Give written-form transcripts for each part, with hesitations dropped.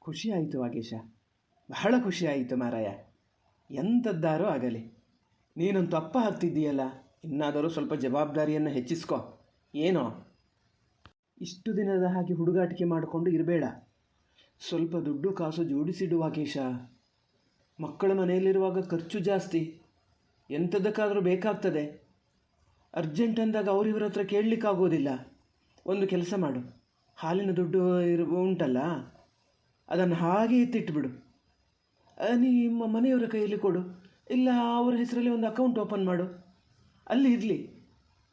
ಖುಷಿ ಆಯಿತು ವಾಗೇಶ, ಬಹಳ ಖುಷಿ ಆಯಿತು ಮಾರಾಯ. ಎಂಥದ್ದಾರೋ ಆಗಲಿ, ನೀನಂತೂ ಅಪ್ಪ ಆಗ್ತಿದ್ದೀಯಲ್ಲ, ಇನ್ನಾದರೂ ಸ್ವಲ್ಪ ಜವಾಬ್ದಾರಿಯನ್ನು ಹೆಚ್ಚಿಸ್ಕೊ. ಏನೋ ಇಷ್ಟು ದಿನದ ಹಾಗೆ ಹುಡುಗಾಟಿಕೆ ಮಾಡಿಕೊಂಡು ಇರಬೇಡ. ಸ್ವಲ್ಪ ದುಡ್ಡು ಕಾಸು ಜೋಡಿಸಿಡು ವಾಗೇಶ. ಮಕ್ಕಳ ಮನೆಯಲ್ಲಿರುವಾಗ ಖರ್ಚು ಜಾಸ್ತಿ, ಎಂಥದಕ್ಕಾದರೂ ಬೇಕಾಗ್ತದೆ. ಅರ್ಜೆಂಟ್ ಅಂದಾಗ ಅವರಿವ್ರ ಹತ್ರ ಕೇಳಲಿಕ್ಕಾಗೋದಿಲ್ಲ. ಒಂದು ಕೆಲಸ ಮಾಡು, ಹಾಲಿನ ದುಡ್ಡು ಉಂಟಲ್ಲ, ಅದನ್ನು ಹಾಗೆ ಎತ್ತಿಟ್ಬಿಡು. ನಿಮ್ಮ ಮನೆಯವರ ಕೈಯಲ್ಲಿ ಕೊಡು, ಇಲ್ಲ ಅವರ ಹೆಸರಲ್ಲಿ ಒಂದು ಅಕೌಂಟ್ ಓಪನ್ ಮಾಡು, ಅಲ್ಲಿ ಇರಲಿ.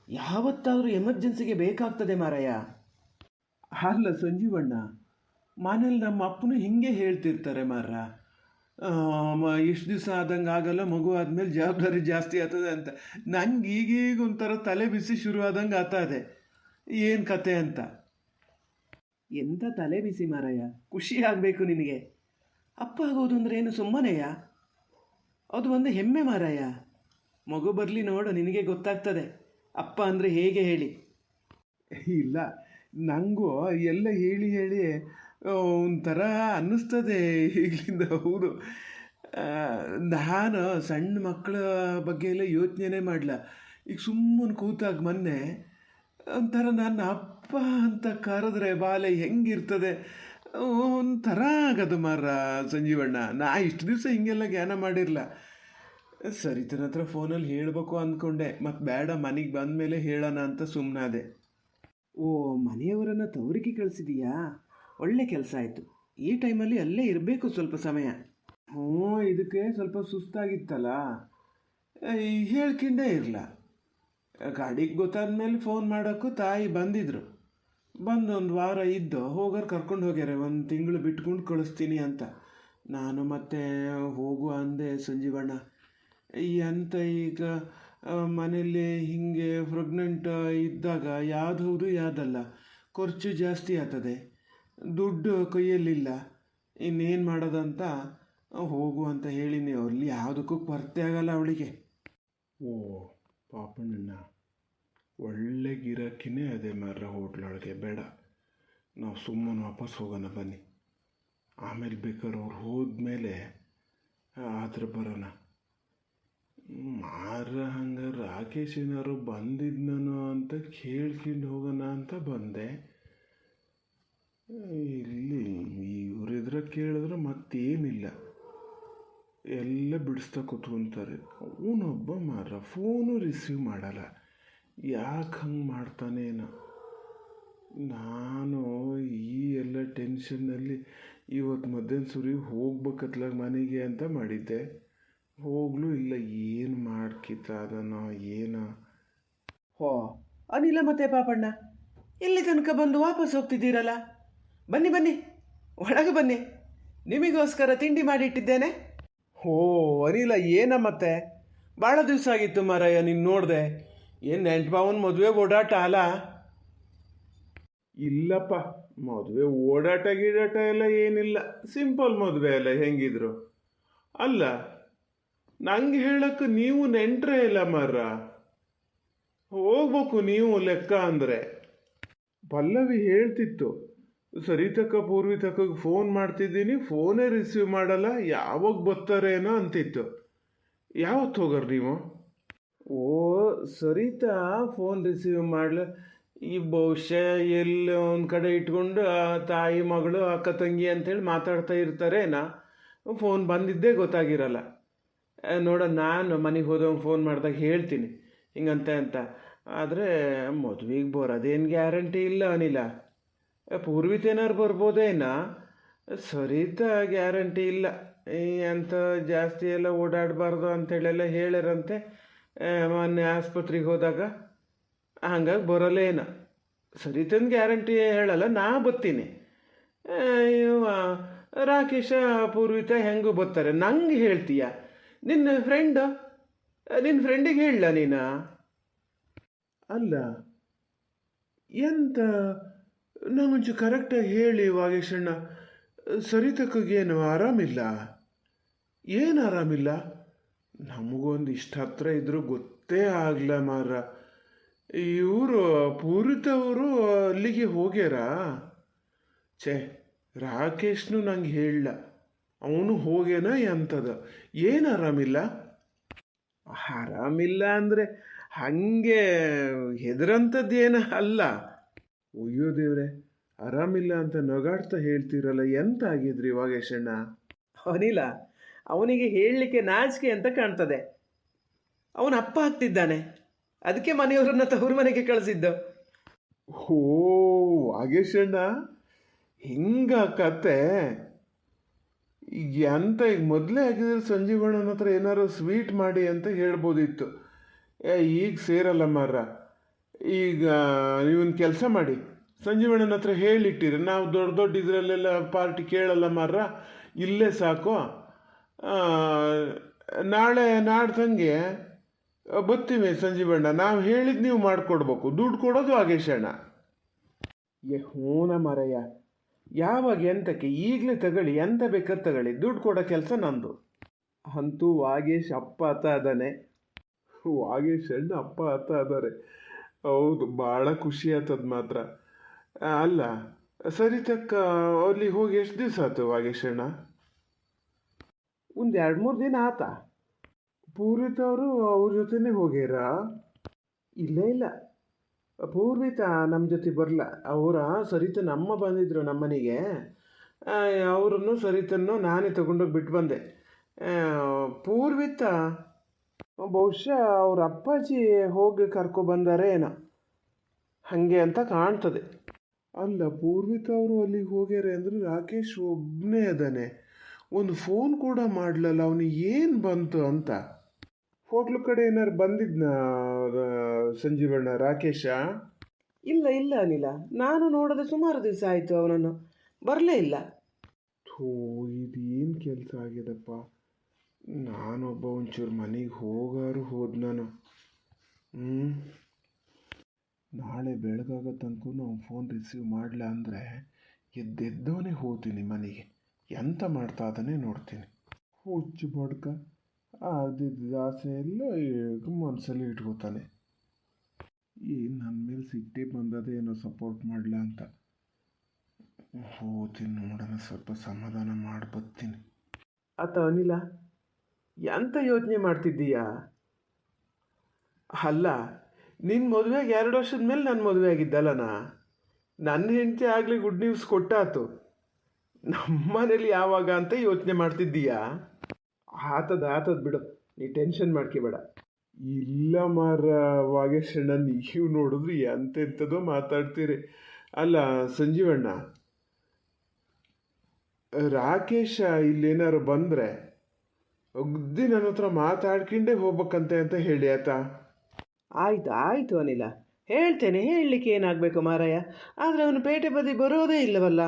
ಯಾವತ್ತಾದರೂ ಎಮರ್ಜೆನ್ಸಿಗೆ ಬೇಕಾಗ್ತದೆ ಮಾರಾಯ. ಅಲ್ಲ ಸಂಜೀವಣ್ಣ, ಮನೇಲಿ ನಮ್ಮ ಅಪ್ಪನು ಹಿಂಗೆ ಹೇಳ್ತಿರ್ತಾರೆ ಮಾರ, ಇಷ್ಟು ದಿವಸ ಆದಂಗೆ ಆಗಲ್ಲ, ಮಗು ಆದಮೇಲೆ ಜವಾಬ್ದಾರಿ ಜಾಸ್ತಿ ಆಗ್ತದೆ ಅಂತ. ನಂಗೆ ಈಗೀಗ ಒಂಥರ ತಲೆ ಬಿಸಿ ಶುರು ಆದಂಗೆ ಆಗ್ತದೆ. ಏನು ಕತೆ ಅಂತ. ಎಂಥ ತಲೆ ಬಿಸಿ ಮಾರಾಯ, ಖುಷಿ ಆಗಬೇಕು ನಿನಗೆ. ಅಪ್ಪ ಆಗೋದು ಅಂದರೆ ಏನು ಸುಮ್ಮನೆಯ? ಅದು ಒಂದು ಹೆಮ್ಮೆ ಮಾರಾಯ. ಮಗು ಬರಲಿ ನೋಡು, ನಿನಗೆ ಗೊತ್ತಾಗ್ತದೆ ಅಪ್ಪ ಅಂದರೆ ಹೇಗೆ ಹೇಳಿ. ಇಲ್ಲ, ನನಗೂ ಎಲ್ಲ ಹೇಳಿ ಹೇಳಿ ಒಂಥರ ಅನ್ನಿಸ್ತದೆ ಈಗಲಿಂದ. ಹೌದು, ನಾನು ಸಣ್ಣ ಮಕ್ಕಳ ಬಗ್ಗೆ ಎಲ್ಲ ಯೋಚನೆ ಮಾಡಲ. ಈಗ ಸುಮ್ಮನೆ ಕೂತಾಗ ಮೊನ್ನೆ ಒಂಥರ ನನ್ನ ಅಪ್ಪ ಅಂತ ಕರೆದ್ರೆ ಬಾಲೆ ಹೆಂಗಿರ್ತದೆ ಒಂಥರ ಆಗೋದು ಮಾರ ಸಂಜೀವಣ್ಣ. ನಾ ಇಷ್ಟು ದಿವಸ ಹಿಂಗೆಲ್ಲ ಜ್ಞಾನ ಮಾಡಿರಲ್ಲ. ಸರಿತನ ಹತ್ರ ಫೋನಲ್ಲಿ ಹೇಳಬೇಕು ಅಂದ್ಕೊಂಡೆ, ಮತ್ತು ಬೇಡ ಮನೆಗೆ ಬಂದ ಮೇಲೆ ಹೇಳೋಣ ಅಂತ ಸುಮ್ಮನಾದೆ. ಓ, ಮನೆಯವರನ್ನು ತವರಿಗೆ ಕಳಿಸಿದೀಯಾ? ಒಳ್ಳೆ ಕೆಲಸ ಆಯಿತು. ಈ ಟೈಮಲ್ಲಿ ಅಲ್ಲೇ ಇರಬೇಕು ಸ್ವಲ್ಪ ಸಮಯ. ಹ್ಞೂ, ಇದಕ್ಕೆ ಸ್ವಲ್ಪ ಸುಸ್ತಾಗಿತ್ತಲ್ಲ, ಹೇಳ್ಕೊಂಡೇ ಇರಲ್ಲ. ಗಾಡಿಗೆ ಗೊತ್ತಾದ ಮೇಲೆ ಫೋನ್ ಮಾಡೋಕ್ಕೂ ತಾಯಿ ಬಂದಿದ್ರು. ಬಂದು ಒಂದು ವಾರ ಇದ್ದು ಹೋಗೋರು ಕರ್ಕೊಂಡು ಹೋಗ್ಯಾರೆ, ಒಂದು ತಿಂಗಳು ಬಿಟ್ಕೊಂಡು ಕಳಿಸ್ತೀನಿ ಅಂತ. ನಾನು ಮತ್ತೆ ಹೋಗುವ ಅಂದೆ ಸಂಜೀವಣ್ಣ. ಎಂತ ಈಗ ಮನೇಲಿ ಹೀಗೆ ಪ್ರೆಗ್ನೆಂಟ್ ಇದ್ದಾಗ ಯಾವುದು ಹೌದು ಯಾವುದಲ್ಲ, ಖರ್ಚು ಜಾಸ್ತಿ ಆಗ್ತದೆ, ದುಡ್ಡು ಕೈಯಲ್ಲಿಲ್ಲ, ಇನ್ನೇನು ಮಾಡೋದಂತ ಹೋಗು ಅಂತ ಹೇಳಿನಿ. ಅಲ್ಲಿ ಯಾವುದಕ್ಕೂ ಕೊರತೆ ಆಗಲ್ಲ ಅವಳಿಗೆ. ಓ ಪಾಪಣ್ಣಣ್ಣ, ಒಳ್ಳೆ ಗಿರಾಕಿನೇ ಅದೇ ಮಾರ್ರ ಹೋಟ್ಲೊಳಗೆ. ಬೇಡ, ನಾವು ಸುಮ್ಮನೆ ವಾಪಸ್ ಹೋಗೋಣ ಬನ್ನಿ. ಆಮೇಲೆ ಬೇಕಾದ್ರೆ ಅವ್ರು ಹೋದ್ಮೇಲೆ ಆದ್ರೆ ಬರೋಣ ಮಾರ. ಹಂಗೆ ರಾಕೇಶ್ ಏನಾರು ಬಂದಿದ್ನೋ ಅಂತ ಕೇಳ್ಕೊಂಡು ಹೋಗೋಣ ಅಂತ ಬಂದೆ. ಇಲ್ಲಿ ಇವರಿದ್ರೆ ಕೇಳಿದ್ರೆ ಮತ್ತೇನಿಲ್ಲ, ಎಲ್ಲ ಬಿಡಿಸ್ತಾ ಕೂತ್ಕೊಂತಾರೆ. ಅವನೊಬ್ಬ ಮಾರ ಫೋನು ರಿಸೀವ್ ಮಾಡಲ್ಲ. ಯಾಕೆ ಹಂಗೆ ಮಾಡ್ತಾನೇನೋ. ನಾನು ಈ ಎಲ್ಲ ಟೆನ್ಷನ್ನಲ್ಲಿ ಇವತ್ತು ಮಧ್ಯಾಹ್ನ ಸುರಿ ಹೋಗ್ಬೇಕತ್ಲಾಗ ಮನೆಗೆ ಅಂತ ಮಾಡಿದ್ದೆ. ಹೋಗ್ಲೂ ಇಲ್ಲ. ಏನು ಮಾಡ್ಕಿತ್ತಾದನೋ ಏನೋ. ಹೋ ಅನಿಲ ಮತ್ತೆ ಪಾಪಣ್ಣ, ಇಲ್ಲಿ ತನಕ ಬಂದು ವಾಪಸ್ ಹೋಗ್ತಿದ್ದೀರಲ್ಲ? ಬನ್ನಿ ಬನ್ನಿ, ಒಳಗೆ ಬನ್ನಿ, ನಿಮಗೋಸ್ಕರ ತಿಂಡಿ ಮಾಡಿಟ್ಟಿದ್ದೇನೆ. ಓ ಅನಿಲ, ಏನ ಮತ್ತೆ? ಭಾಳ ದಿವಸ ಆಗಿತ್ತು ಮಾರಾಯ ನೀನು ನೋಡಿದೆ. ಏನು ನೆಂಟು ಬಾವನ ಮದುವೆ ಓಡಾಟ ಅಲ್ಲ? ಇಲ್ಲಪ್ಪ, ಮದುವೆ ಓಡಾಟ ಗಿಡಾಟ ಎಲ್ಲ ಏನಿಲ್ಲ, ಸಿಂಪಲ್ ಮದುವೆ ಅಲ್ಲ ಹೆಂಗಿದ್ರು. ಅಲ್ಲ, ನಂಗೆ ಹೇಳಕ್ಕೆ ನೀವು ನೆಂಟ್ರೇ ಇಲ್ಲ ಮಾರ. ಹೋಗ್ಬೇಕು ನೀವು ಲೆಕ್ಕ ಅಂದರೆ. ಪಲ್ಲವಿ ಹೇಳ್ತಿತ್ತು, ಸರಿತಕ್ಕ ಪೂರ್ವಿತಕ್ಕಗೆ ಫೋನ್ ಮಾಡ್ತಿದ್ದೀನಿ, ಫೋನೇ ರಿಸೀವ್ ಮಾಡಲ್ಲ, ಯಾವಾಗ ಬರ್ತಾರೇನೋ ಅಂತಿತ್ತು. ಯಾವತ್ತು ಹೋಗರ್ ನೀವು? ಓ ಸರಿತಾ ಫೋನ್ ರಿಸೀವ್ ಮಾಡಲ, ಈ ಬಹುಶಃ ಎಲ್ಲ ಒಂದು ಕಡೆ ಇಟ್ಕೊಂಡು ತಾಯಿ ಮಗಳು ಅಕ್ಕ ತಂಗಿ ಅಂಥೇಳಿ ಮಾತಾಡ್ತಾ ಇರ್ತಾರೇನಾ, ಫೋನ್ ಬಂದಿದ್ದೇ ಗೊತ್ತಾಗಿರಲ್ಲ. ನೋಡ, ನಾನು ಮನೆಗೆ ಹೋದವಂಗೆ ಫೋನ್ ಮಾಡಿದಾಗ ಹೇಳ್ತೀನಿ ಹಿಂಗಂತೆ ಅಂತ. ಆದರೆ ಮದುವೆಗೆ ಬರೋದೇನು ಗ್ಯಾರಂಟಿ ಇಲ್ಲ ಅನಿಲ. ಪೂರ್ವಿತೇನಾರು ಬರ್ಬೋದೇನಾ? ಸರಿತಾ ಗ್ಯಾರಂಟಿ ಇಲ್ಲ. ಅಂತ ಜಾಸ್ತಿ ಎಲ್ಲ ಓಡಾಡಬಾರ್ದು ಅಂಥೇಳೆಲ್ಲ ಹೇಳ್ಯಾರಂತೆ ಮೊನ್ನೆ ಆಸ್ಪತ್ರೆಗೆ ಹೋದಾಗ. ಹಂಗಾಗಿ ಬರೋಲ್ಲೇನ. ಸರಿತಂದು ಗ್ಯಾರಂಟಿ ಹೇಳಲ್ಲ, ನಾ ಬರ್ತೀನಿ. ಇವ ರಾಕೇಶ ಪೂರ್ವಿತ ಹೆಂಗೂ ಬರ್ತಾರೆ. ನಂಗೆ ಹೇಳ್ತೀಯ? ನಿನ್ನ ಫ್ರೆಂಡಿಗೆ ಹೇಳಲ್ಲ ನೀನು? ಅಲ್ಲ ಎಂತ, ನಾವೊಂಚು ಕರೆಕ್ಟಾಗಿ ಹೇಳಿ ವಾಗೇಶಣ್ಣ. ಸರಿತಕ್ಕಗೇನು ಆರಾಮಿಲ್ಲ? ಏನು ಆರಾಮಿಲ್ಲ? ನಮಗೊಂದು ಇಷ್ಟು ಹತ್ರ ಇದ್ರೂ ಗೊತ್ತೇ ಆಗಲ್ಲ ಮಾರ. ಇವರು ಪೂರಿತವರು ಅಲ್ಲಿಗೆ ಹೋಗ್ಯಾರ? ಛೇ, ರಾಕೇಶ್ನು ನಂಗೆ ಹೇಳಲ್ಲ. ಅವನು ಹೋಗೇನ ಎಂತದ, ಏನು ಆರಾಮಿಲ್ಲ? ಆರಾಮಿಲ್ಲ ಅಂದರೆ ಹಾಗೆ ಹೆದರಂಥದ್ದೇನು ಅಲ್ಲ. ಅಯ್ಯೋ ದೇವ್ರೆ, ಆರಾಮಿಲ್ಲ ಅಂತ ನಗಾಡ್ತಾ ಹೇಳ್ತೀರಲ್ಲ, ಎಂತ ಆಗಿದ್ರಿ ವಾಗೇಶಣ್ಣ? ಅನಿಲ, ಅವನಿಗೆ ಹೇಳಲಿಕ್ಕೆ ನಾಚಿಕೆ ಅಂತ ಕಾಣ್ತದೆ. ಅವನ ಅಪ್ಪ ಆಗ್ತಿದ್ದಾನೆ, ಅದಕ್ಕೆ ಮನೆಯವರನ್ನ ತವರು ಮನೆಗೆ ಕಳಿಸಿದ್ದು. ಓ ವಾಗೇಶಣ್ಣ, ಹಿಂಗ ಕತೆ? ಈಗ ಎಂತ, ಈಗ ಮೊದಲೇ ಆಗಿದ್ರೆ ಸಂಜೀವಣ್ಣನ ಹತ್ರ ಏನಾರು ಸ್ವೀಟ್ ಮಾಡಿ ಅಂತ ಹೇಳ್ಬೋದಿತ್ತು. ಈಗ ಸೇರಲ್ಲ ಮಾರ. ಈಗ ನೀವೊಂದು ಕೆಲಸ ಮಾಡಿ, ಸಂಜೀವಣ್ಣನ ಹತ್ರ ಹೇಳಿಟ್ಟಿರಿ, ನಾವು ದೊಡ್ಡ ದೊಡ್ಡ ಇದರಲ್ಲೆಲ್ಲ ಪಾರ್ಟಿ ಕೇಳಲ್ಲ ಮಾರ, ಇಲ್ಲೇ ಸಾಕು. ನಾಳೆ ನಾಡ್ದಂಗೆ ಬತ್ತೀವಿ ಸಂಜೀವಣ್ಣ, ನಾವು ಹೇಳಿದ್ದು ನೀವು ಮಾಡಿಕೊಡ್ಬೇಕು, ದುಡ್ಡು ಕೊಡೋದು ವಾಗೇಶಣ್ಣ. ಹೂನ ಮರಯ್ಯ, ಯಾವಾಗ ಎಂತಕ್ಕೆ, ಈಗಲೇ ತಗೊಳ್ಳಿ, ಎಂತ ಬೇಕಾದ್ರೆ ತಗೊಳ್ಳಿ, ದುಡ್ಡು ಕೊಡೋ ಕೆಲಸ ನಂದು. ಅಂತೂ ವಾಗೇಶ್ ಅಪ್ಪ ಅತ್ತ ಅದಾನೆ. ವಾಗೇಶಣ್ಣ ಅಪ್ಪ ಅತ್ತ ಅದಾರೆ, ಹೌದು, ಭಾಳ ಖುಷಿ ಆತದ ಮಾತ್ರ. ಅಲ್ಲ ಸರಿ ತಕ್ಕ, ಅಲ್ಲಿ ಹೋಗಿ ಎಷ್ಟು ದಿವಸ ಆಯ್ತು ವಾಗೇಶಣ್ಣ? ಒಂದು 2-3 ದಿನ ಆತ. ಪೂರ್ವಿತ್ ಅವರು ಅವ್ರ ಜೊತೆನೇ ಹೋಗ್ಯಾರಾ? ಇಲ್ಲ ಇಲ್ಲ, ಪೂರ್ವಿತ ನಮ್ಮ ಜೊತೆ ಬರಲ್ಲ. ಅವರ ಸರಿತ ನಮ್ಮ ಬಂದಿದ್ರು ನಮ್ಮನೆಗೆ, ಅವರನ್ನು ಸರಿತನ್ನು ನಾನೇ ತಗೊಂಡೋಗಿ ಬಿಟ್ಟು ಬಂದೆ. ಪೂರ್ವಿತ ಬಹುಶಃ ಅವ್ರ ಅಪ್ಪಾಜಿ ಹೋಗಿ ಕರ್ಕೊಬಂದಾರೆ ಏನೋ, ಹಾಗೆ ಅಂತ ಕಾಣ್ತದೆ. ಅಲ್ಲ, ಪೂರ್ವಿತ್ ಅವರು ಅಲ್ಲಿಗೆ ಹೋಗ್ಯಾರ ಅಂದರೆ ರಾಕೇಶ್ ಒಬ್ಬನೇ ಅದಾನೆ, ಒಂದು ಫೋನ್ ಕೂಡ ಮಾಡಲಲ್ಲ. ಅವನಿಗೆ ಏನು ಬಂತು ಅಂತ? ಹೋಟ್ಲು ಕಡೆ ಏನಾರು ಬಂದಿದ್ನ ಸಂಜೀವಣ್ಣ ರಾಕೇಶ? ಇಲ್ಲ ಇಲ್ಲ ಅನಿಲ, ನಾನು ನೋಡದೆ ಸುಮಾರು ದಿವಸ ಆಯಿತು, ಅವನನ್ನು ಬರಲೇ ಇಲ್ಲ. ಥೋ, ಇದೇನು ಕೆಲಸ ಆಗ್ಯದಪ್ಪ. ನಾನೊಬ್ಬ ಒಂಚೂರು ಮನೆಗೆ ಹೋಗಾರು ಹೋದ್ ನಾನು. ನಾಳೆ ಬೆಳಗಾಗ ತನಕ ಅವ್ನು ಫೋನ್ ರಿಸೀವ್ ಮಾಡಲ ಅಂದರೆ ಎದ್ದೆದ್ದವನೇ ಹೋಗ್ತೀನಿ ಮನೆಗೆ, ಎಂತ ಮಾಡ್ತಾ ಅದನ್ನೇ ನೋಡ್ತೀನಿ. ಹುಚ್ಚು ಬಡ್ಕ ಆದಿದ್ದ ಆಸೆ ಎಲ್ಲ ಈಗ ಮನಸ್ಸಲ್ಲಿ ಇಟ್ಕೋತಾನೆ. ಏನು ನನ್ನ ಮೇಲೆ ಸಿಟ್ಟೆ ಬಂದದೇ ಏನೋ ಸಪೋರ್ಟ್ ಮಾಡಲ ಅಂತ. ಹೋಗ್ತೀನಿ, ನೋಡೋಣ, ಸ್ವಲ್ಪ ಸಮಾಧಾನ ಮಾಡಿ ಬರ್ತೀನಿ. ಆತ ಅನಿಲ, ಎಂತ ಯೋಚನೆ ಮಾಡ್ತಿದ್ದೀಯಾ? ಅಲ್ಲ, ನಿನ್ನ ಮದುವೆಗೆ 2 ವರ್ಷದ ಮೇಲೆ ನನ್ನ ಮದುವೆ ಆಗಿದ್ದಲ್ಲನಾ. ನನ್ನ ಹೆಂಡತಿ ಆಗಲಿ ಗುಡ್ ನ್ಯೂಸ್ ಕೊಟ್ಟಾತು, ನಮ್ಮನೇಲಿ ಯಾವಾಗ ಅಂತ ಯೋಚನೆ ಮಾಡ್ತಿದ್ದೀಯಾ? ಆತದ ಬಿಡು, ನೀ ಟೆನ್ಷನ್ ಮಾಡ್ಕೋಬೇಡ. ಇಲ್ಲ ಮಾರ ವಾಗೇಶಣ್ಣ, ನೀವು ನೋಡಿದ್ರಿ ಎಂತೆಂಥದೋ ಮಾತಾಡ್ತೀರಿ. ಅಲ್ಲ ಸಂಜೀವಣ್ಣ, ರಾಕೇಶ ಇಲ್ಲೇನಾರು ಬಂದರೆ ಒಗ್ದಿ ನನ್ನ ಹತ್ರ ಮಾತಾಡ್ಕೊಂಡೇ ಹೋಗ್ಬೇಕಂತೆ ಅಂತ ಹೇಳಿ ಆತ. ಆಯ್ತು ಆಯಿತು ಅನಿಲ, ಹೇಳ್ತೇನೆ, ಹೇಳಲಿಕ್ಕೆ ಏನಾಗಬೇಕು ಮಾರಾಯ. ಆದರೆ ಅವನು ಪೇಟೆ ಬದಿ ಬರೋದೇ ಇಲ್ಲವಲ್ಲ.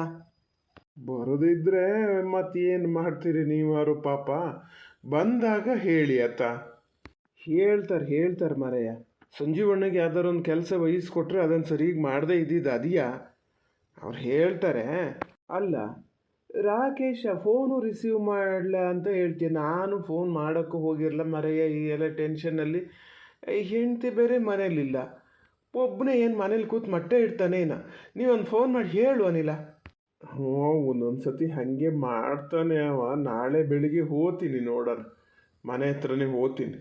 ಬರೋದಿದ್ರೆ ಮತ್ತೇನು ಮಾಡ್ತೀರಿ ನೀವಾರು? ಪಾಪ ಬಂದಾಗ ಹೇಳಿ ಆತ. ಹೇಳ್ತಾರೆ ಮಾರಾಯ. ಸಂಜೀವಣ್ಣಗೆ ಯಾವ್ದಾರು ಒಂದು ಕೆಲಸ ವಹಿಸ್ಕೊಟ್ರೆ ಅದನ್ನು ಸರಿಗೆ ಮಾಡದೇ ಇದ್ದಿದ್ದು ಅದೆಯಾ? ಅವ್ರು ಹೇಳ್ತಾರೆ. ಅಲ್ಲ, ರಾಕೇಶ ಫೋನು ರಿಸೀವ್ ಮಾಡಲ ಅಂತ ಹೇಳ್ತೀನಿ. ನಾನು ಫೋನ್ ಮಾಡೋಕ್ಕೂ ಹೋಗಿರಲ್ಲ ಮಾರಾಯ, ಈ ಎಲ್ಲ ಟೆನ್ಷನ್ನಲ್ಲಿ. ಹೆಂಡತಿ ಬೇರೆ ಮನೇಲಿಲ್ಲ, ಒಬ್ಬನೇ ಏನು ಮನೇಲಿ ಕೂತು ಮಟ್ಟೆ ಇಡ್ತಾನೇನ. ನೀವೊಂದು ಫೋನ್ ಮಾಡಿ ಹೇಳು ಅನಿಲ. ಹ್ಞೂ, ಒಂದೊಂದು ಸತಿ ಹಾಗೆ ಮಾಡ್ತಾನೆ ಅವ. ನಾಳೆ ಬೆಳಿಗ್ಗೆ ಹೋಗ್ತೀನಿ ನೋಡೋಣ, ಮನೆ ಹತ್ರನೇ ಹೋಗ್ತೀನಿ.